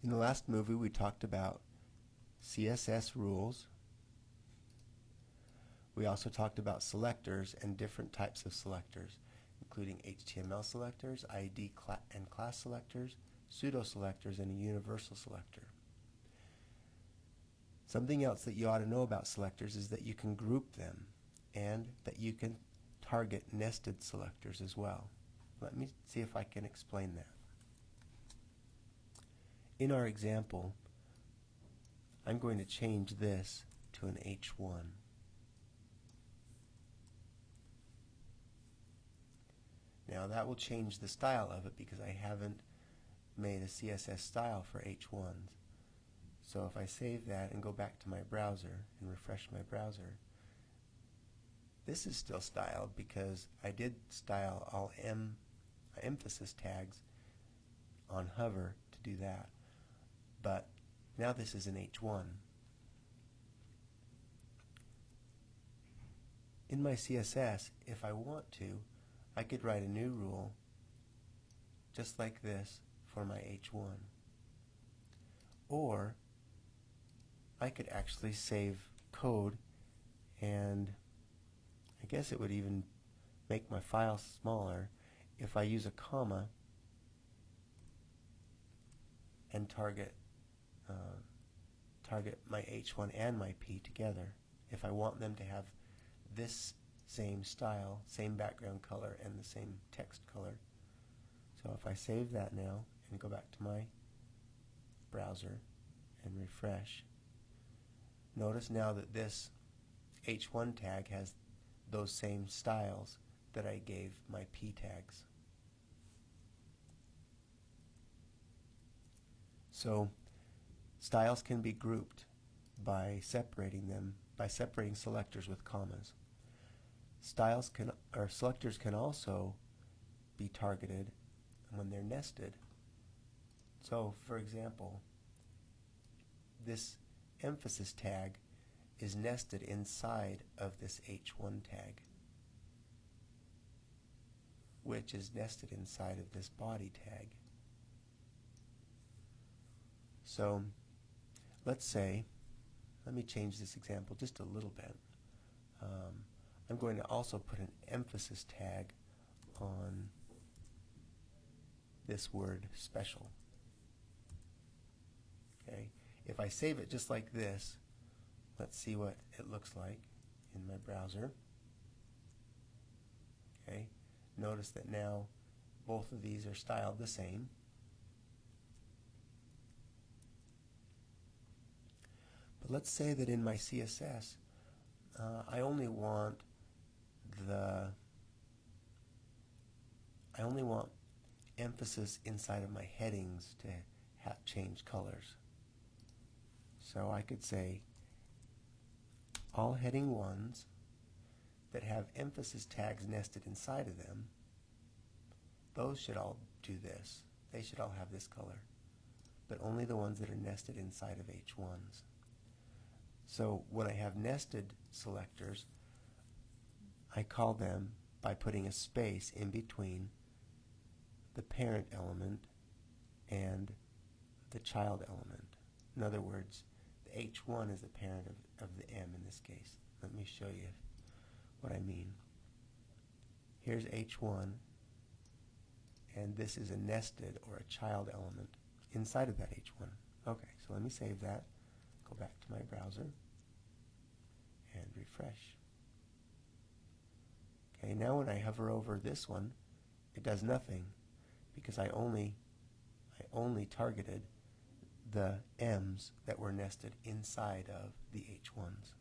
In the last movie we talked about CSS rules. We also talked about selectors and different types of selectors, including HTML selectors, ID and class selectors, pseudo selectors, and a universal selector. Something else that you ought to know about selectors is that you can group them and that you can target nested selectors as well. Let me see if I can explain that. In our example, I'm going to change this to an H1. Now that will change the style of it because I haven't made a CSS style for H1s. So if I save that and go back to my browser and refresh my browser, this is still styled because I did style all emphasis tags on hover to do that. But now this is an H1. In my CSS, if I want to, I could write a new rule just like this for my H1. Or I could actually save code, and I guess it would even make my file smaller if I use a comma and target my H1 and my P together if I want them to have this same style, same background color, and the same text color. So if I save that now and go back to my browser and refresh, notice now that this H1 tag has those same styles that I gave my P tags. So styles can be grouped by separating selectors with commas. Selectors can also be targeted when they're nested. So for example, this emphasis tag is nested inside of this H1 tag, which is nested inside of this body tag. So let's say, let me change this example just a little bit. I'm going to also put an emphasis tag on this word special. Okay. If I save it just like this, let's see what it looks like in my browser. Okay. Notice that now both of these are styled the same. But let's say that in my CSS I only want emphasis inside of my headings to change colors. So I could say all heading 1s that have emphasis tags nested inside of them, those should all do this. They should all have this color. But only the ones that are nested inside of H1s. So when I have nested selectors, I call them by putting a space in between the parent element and the child element. In other words, the H1 is the parent of the M in this case. Let me show you what I mean. Here's H1, and this is a nested or a child element inside of that H1. Okay, so let me save that, go back to my browser, and refresh. Okay, now when I hover over this one, it does nothing because I only targeted the M's that were nested inside of the H1s.